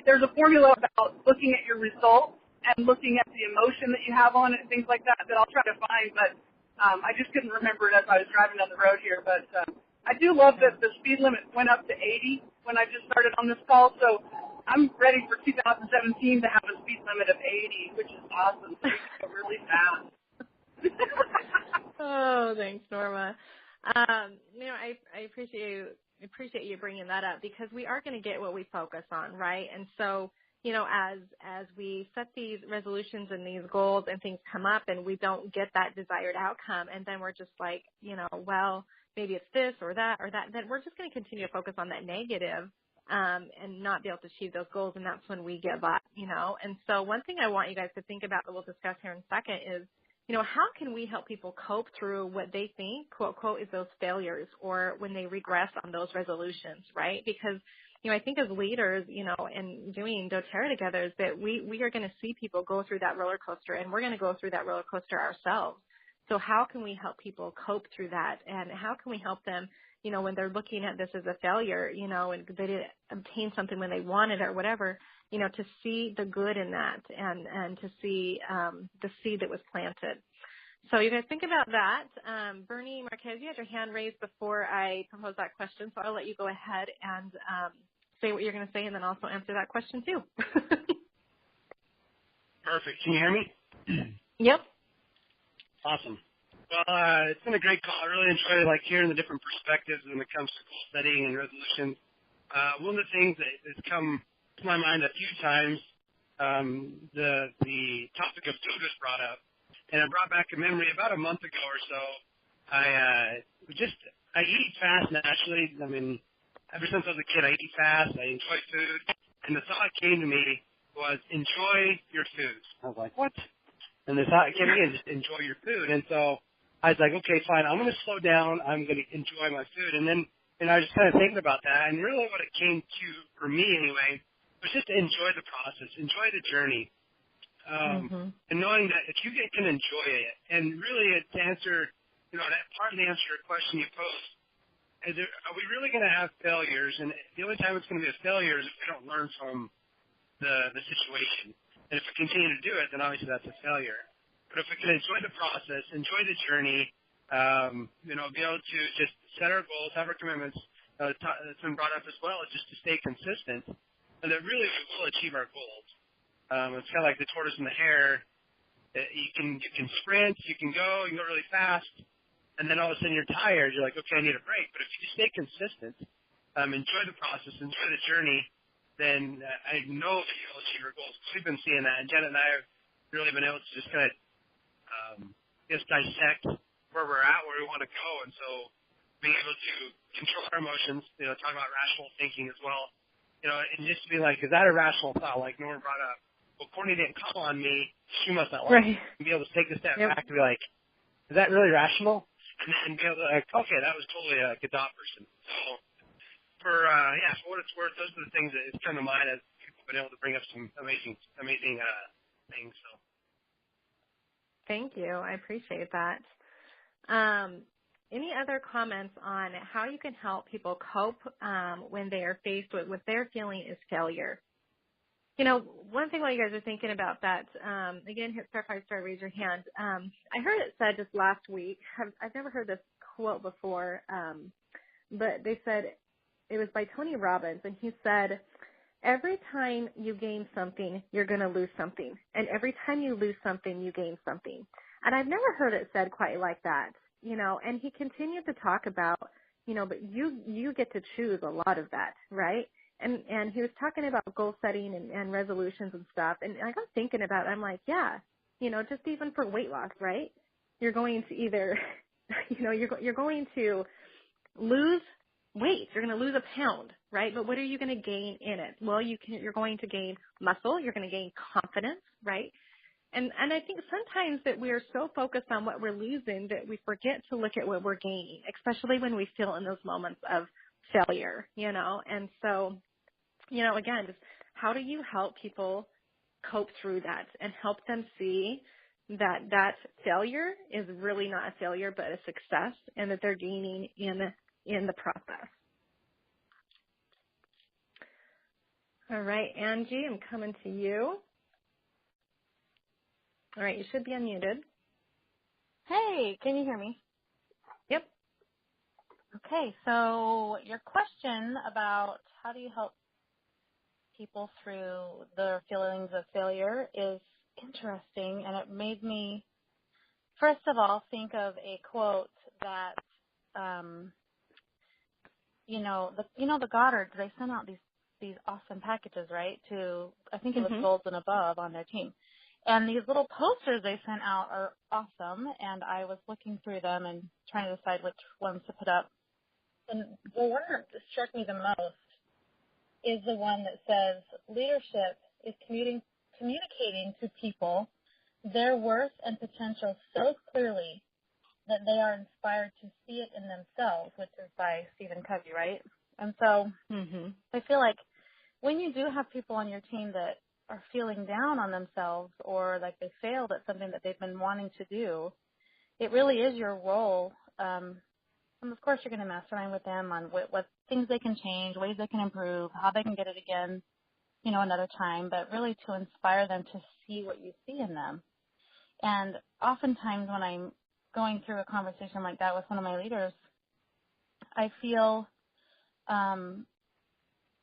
Speaker 2: There's a formula about looking at your results and looking at the emotion that you have on it and things like that I'll try to find, but I just couldn't remember it as I was driving down the road here. But I do love that the speed limit went up to 80 when I just started on this call, so I'm ready for 2017 to have a speed limit of 80, which is awesome, so you can go really fast.
Speaker 1: Oh, thanks, Norma. I appreciate you bringing that up, because we are going to get what we focus on, right? And so, as we set these resolutions and these goals and things come up and we don't get that desired outcome, and then we're just like, well, maybe it's this or that, then we're just going to continue to focus on that negative and not be able to achieve those goals, and that's when we give up, And so one thing I want you guys to think about that we'll discuss here in a second is, how can we help people cope through what they think, quote, quote, is those failures, or when they regress on those resolutions, right? Because, I think as leaders, and doing doTERRA together, is that we are going to see people go through that roller coaster, and we're going to go through that roller coaster ourselves. So how can we help people cope through that? And how can we help them, when they're looking at this as a failure, and they didn't obtain something when they wanted or whatever, to see the good in that and to see the seed that was planted. So you guys think about that. Bernie Marquez, you had your hand raised before I proposed that question, so I'll let you go ahead and say what you're going to say, and then also answer that question too.
Speaker 11: Perfect. Can you hear me?
Speaker 1: Yep.
Speaker 11: Awesome. Well, it's been a great call. I really enjoyed hearing the different perspectives when it comes to goal setting and resolutions. One of the things that has come to my mind a few times, the topic of food was brought up, and it brought back a memory about a month ago or so. I eat fast naturally. I mean, ever since I was a kid, I eat fast. I enjoy food, and the thought came to me was enjoy your food. I was like, what? And the thought came to me is just enjoy your food. And so I was like, okay, fine. I'm going to slow down. I'm going to enjoy my food. And then I was just kind of thinking about that. And really what it came to, for me anyway, was just to enjoy the process, enjoy the journey. And knowing that if you can enjoy it, and really to answer, that part of the answer to your question you posed, are we really going to have failures? And the only time it's going to be a failure is if we don't learn from the situation. And if we continue to do it, then obviously that's a failure. But if we can enjoy the process, enjoy the journey, be able to just set our goals, have our commitments, that's been brought up as well, is just to stay consistent, and that really we will achieve our goals. It's kind of like the tortoise and the hare. You can sprint, you can go really fast, and then all of a sudden you're tired. You're like, okay, I need a break. But if you just stay consistent, enjoy the process, enjoy the journey, then I know that you'll achieve your goals. We've been seeing that, and Janet and I have really been able to just kind of just dissect where we're at, where we want to go, and so being able to control our emotions, talk about rational thinking as well, and just to be like, is that a rational thought, like Norma brought up? Well, Courtney didn't call on me, she must not like me. And be able to take a step back and be like, is that really rational? And then be able to okay, that was totally a Godot person. So for what it's worth, those are the things that it's come to mind as people have been able to bring up some amazing things. So.
Speaker 1: Thank you. I appreciate that. Any other comments on how you can help people cope when they are faced with what they're feeling is failure? One thing while you guys are thinking about that, again, hit star 5-star, raise your hand. I heard it said just last week. I've never heard this quote before, but they said it was by Tony Robbins, and he said, every time you gain something, you're going to lose something. And every time you lose something, you gain something. And I've never heard it said quite like that, and he continued to talk about, but you get to choose a lot of that, right? And he was talking about goal setting and resolutions and stuff. And I got thinking about it. I'm like, yeah, just even for weight loss, right? You're going to either, you're going to lose weight. You're going to lose a pound, right? But what are you going to gain in it? Well, you're going to gain muscle. You're going to gain confidence, right? And I think sometimes that we are so focused on what we're losing that we forget to look at what we're gaining, especially when we feel in those moments of failure, And so, again, just how do you help people cope through that and help them see that failure is really not a failure but a success, and that they're gaining in the process. All right, Angie, I'm coming to you. All right, you should be unmuted.
Speaker 12: Hey, can you hear me?
Speaker 1: Yep.
Speaker 12: Okay, so your question about how do you help people through their feelings of failure is interesting, and it made me, first of all, think of a quote that, the Goddards, they sent out these awesome packages, right, to, I think it was Golds and Above on their team. And these little posters they sent out are awesome, and I was looking through them and trying to decide which ones to put up. And the one that struck me the most is the one that says, leadership is communicating to people their worth and potential so clearly that they are inspired to see it in themselves, which is by Stephen Covey, right? And so I feel like when you do have people on your team that are feeling down on themselves or like they failed at something that they've been wanting to do, it really is your role. And of course you're going to mastermind with them on what things they can change, ways they can improve, how they can get it again, another time, but really to inspire them to see what you see in them. And oftentimes when I'm going through a conversation like that with one of my leaders, I feel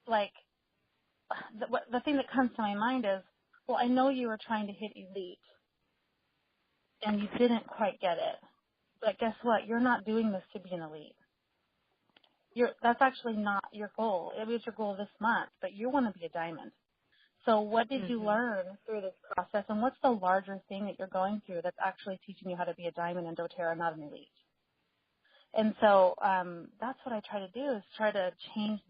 Speaker 12: like the thing that comes to my mind is, well, I know you were trying to hit elite and you didn't quite get it. But guess what? You're not doing this to be an elite. That's actually not your goal. It was your goal this month, but you want to be a diamond. So what did you learn through this process, and what's the larger thing that you're going through that's actually teaching you how to be a diamond in doTERRA, not an elite? And so that's what I try to do, is try to change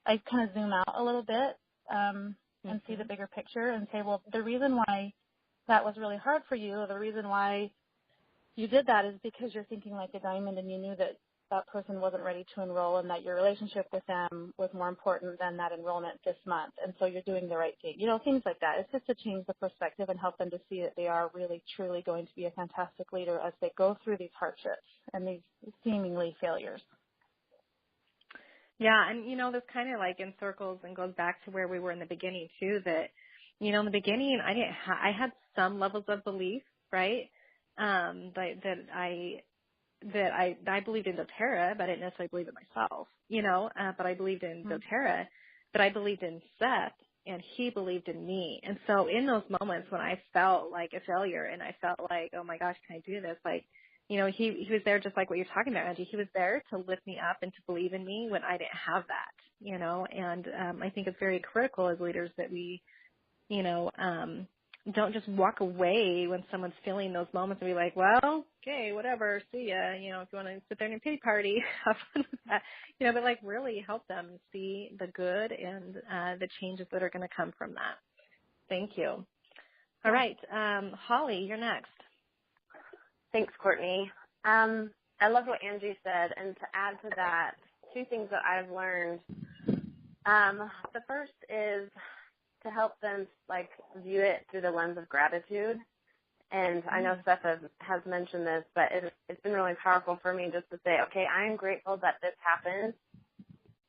Speaker 12: I kind of zoom out a little bit and see the bigger picture and say, well, the reason why that was really hard for you, or the reason why you did that is because you're thinking like a diamond and you knew that that person wasn't ready to enroll and that your relationship with them was more important than that enrollment this month. And so you're doing the right thing. Things like that. It's just to change the perspective and help them to see that they are really, truly going to be a fantastic leader as they go through these hardships and these seemingly failures.
Speaker 1: Yeah, and this kind of like in circles and goes back to where we were in the beginning too, that, in the beginning I had some levels of belief, right? That I believed in doTERRA, but I didn't necessarily believe in myself, but I believed in doTERRA, but I believed in Seth, and he believed in me. And so in those moments when I felt like a failure and I felt like, oh my gosh, can I do this? Like, he was there just like what you're talking about, Angie. He was there to lift me up and to believe in me when I didn't have that, and I think it's very critical as leaders that we, don't just walk away when someone's feeling those moments and be like, well, okay, whatever, see ya. If you want to sit there in your pity party, have fun with that. But like really help them see the good and the changes that are going to come from that. Thank you. All right, Holly, you're next.
Speaker 3: Thanks, Courtney. I love what Angie said, and to add to that, two things that I've learned. The first is to help them view it through the lens of gratitude. And I know Seth has mentioned this, but it's been really powerful for me just to say, okay, I am grateful that this happened,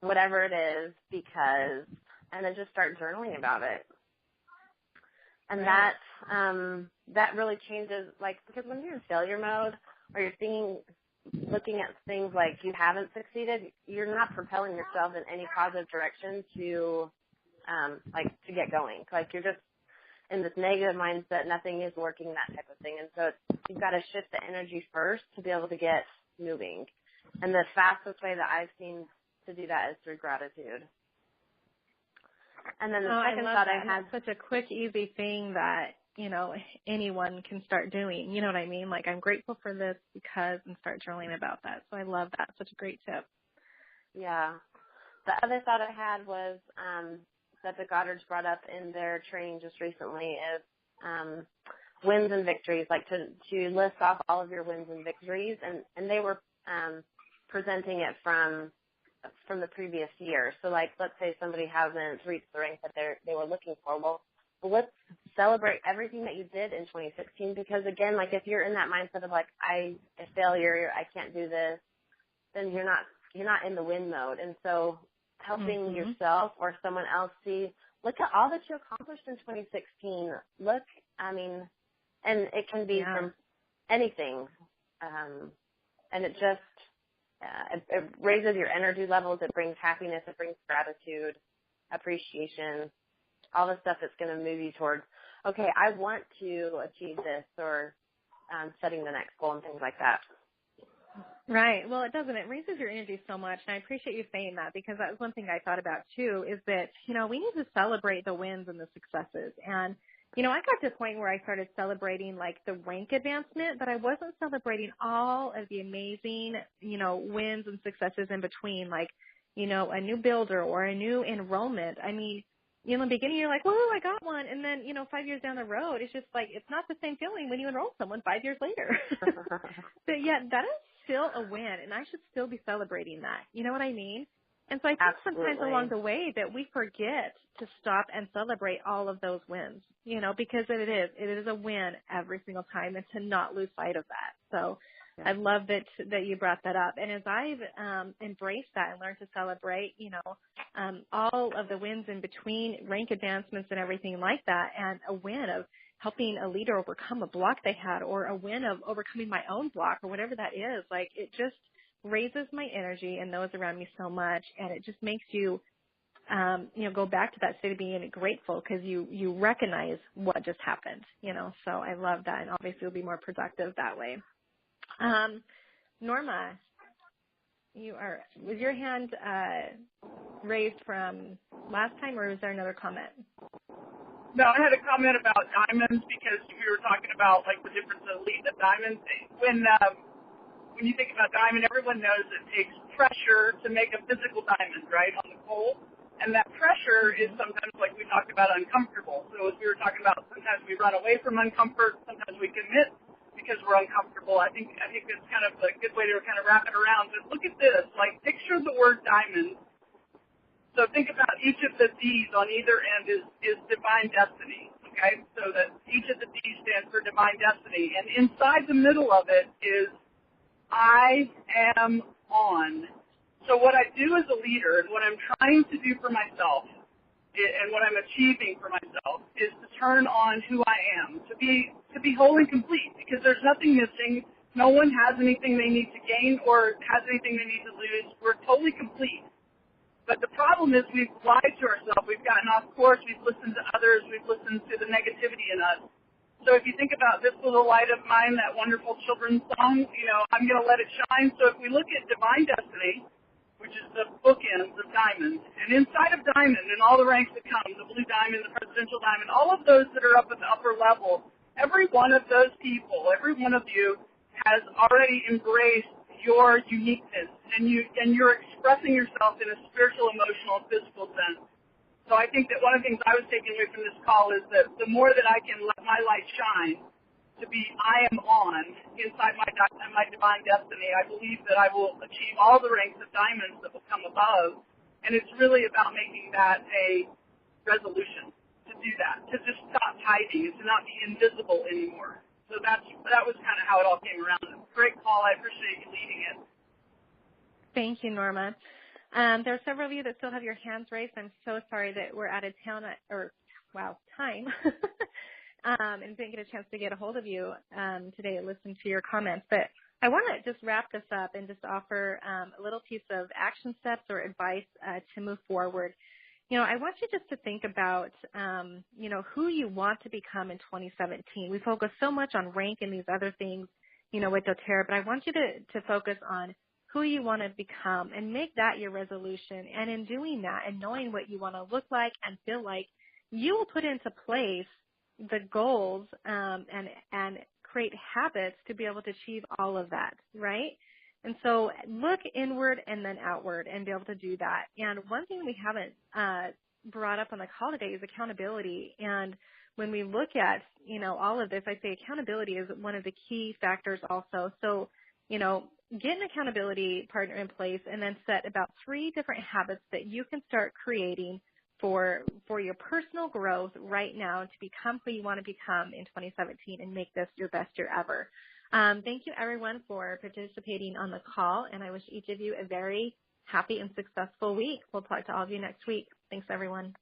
Speaker 3: whatever it is, because, and then just start journaling about it. And that really changes, because when you're in failure mode or you're looking at things like you haven't succeeded, you're not propelling yourself in any positive direction to get going. You're just in this negative mindset, nothing is working, that type of thing. And so you've got to shift the energy first to be able to get moving. And the fastest way that I've seen to do that is through gratitude. And then the second thought I had,
Speaker 1: such a quick, easy thing that, anyone can start doing. You know what I mean? Like, I'm grateful for this because, and start journaling about that. So I love that. Such a great tip.
Speaker 3: Yeah. The other thought I had was that the Goddards brought up in their training just recently is wins and victories, to list off all of your wins and victories. And they were presenting it from the previous year. So let's say somebody hasn't reached the rank that they were looking for. Well, let's celebrate everything that you did in 2016, because again, if you're in that mindset of a failure, I can't do this, then you're not in the win mode. And so helping yourself or someone else see, look at all that you accomplished in 2016. Look, And it can be from anything. And it just, it raises your energy levels. It brings happiness. It brings gratitude, appreciation, all the stuff that's going to move you towards, okay, I want to achieve this, or setting the next goal and things like that.
Speaker 1: Right. Well, it doesn't. It raises your energy so much, and I appreciate you saying that, because that was one thing I thought about too, is that, we need to celebrate the wins and the successes. And, I got to a point where I started celebrating like the rank advancement, but I wasn't celebrating all of the amazing, wins and successes in between, like, a new builder or a new enrollment. I mean, in the beginning, you're like, whoa, I got one. And then, 5 years down the road, it's just like, it's not the same feeling when you enroll someone 5 years later. But yet that is still a win, and I should still be celebrating that. You know what I mean? And so I think sometimes along the way that we forget to stop and celebrate all of those wins, because it is a win every single time, and to not lose sight of that. So I love that you brought that up. And as I've embraced that and learned to celebrate, all of the wins in between, rank advancements and everything like that, and a win of helping a leader overcome a block they had, or a win of overcoming my own block, or whatever that is, like, it just raises my energy and those around me so much, and it just makes you, go back to that state of being grateful, because you recognize what just happened, So I love that, and obviously you'll be more productive that way. Norma, was your hand raised from last time, or was there another comment?
Speaker 2: No, I had a comment about diamonds, because we were talking about like the difference of elite and diamonds. When you think about diamond, everyone knows it takes pressure to make a physical diamond, right, on the coal. And that pressure is sometimes, like we talked about, uncomfortable. So as we were talking about, sometimes we run away from uncomfort, sometimes we commit because we're uncomfortable. I think it's kind of a good way to kind of wrap it around. But look at this, like, picture the word diamond. So think about each of the D's on either end is divine destiny, okay? So that each of the D's stands for divine destiny. And inside the middle of it is I am on. So what I do as a leader, and what I'm trying to do for myself, and what I'm achieving for myself, is to turn on who I am, to be whole and complete, because there's nothing missing. No one has anything they need to gain or has anything they need to lose. We're totally complete. But the problem is we've lied to ourselves. We've gotten off course. We've listened to others. We've listened to the negativity in us. So if you think about This Little Light of Mine, that wonderful children's song, I'm going to let it shine. So if we look at divine destiny, which is the bookends of diamonds, and inside of diamond and all the ranks that come, the blue diamond, the presidential diamond, all of those that are up at the upper level, every one of those people, every one of you has already embraced your uniqueness, and you're expressing yourself in a spiritual, emotional, and physical sense. So I think that one of the things I was taking away from this call is that the more that I can let my light shine, to be I am on inside my divine destiny, I believe that I will achieve all the ranks of diamonds that will come above. And it's really about making that a resolution to do that, to just stop hiding and to not be invisible anymore. So that was kind of how it all came around. Great call. I appreciate you leading it.
Speaker 1: Thank you, Norma. There are several of you that still have your hands raised. I'm so sorry that we're out of time and didn't get a chance to get a hold of you today and listen to your comments. But I want to just wrap this up and just offer a little piece of action steps or advice to move forward. I want you just to think about, who you want to become in 2017. We focus so much on rank and these other things, with doTERRA, but I want you to focus on who you want to become and make that your resolution. And in doing that and knowing what you want to look like and feel like, you will put into place the goals and create habits to be able to achieve all of that, right? And so look inward and then outward and be able to do that. And one thing we haven't brought up on the call today is accountability. And when we look at, all of this, I'd say accountability is one of the key factors also. So, get an accountability partner in place and then set about 3 different habits that you can start creating for your personal growth right now to become who you want to become in 2017 and make this your best year ever. Thank you, everyone, for participating on the call, and I wish each of you a very happy and successful week. We'll talk to all of you next week. Thanks, everyone.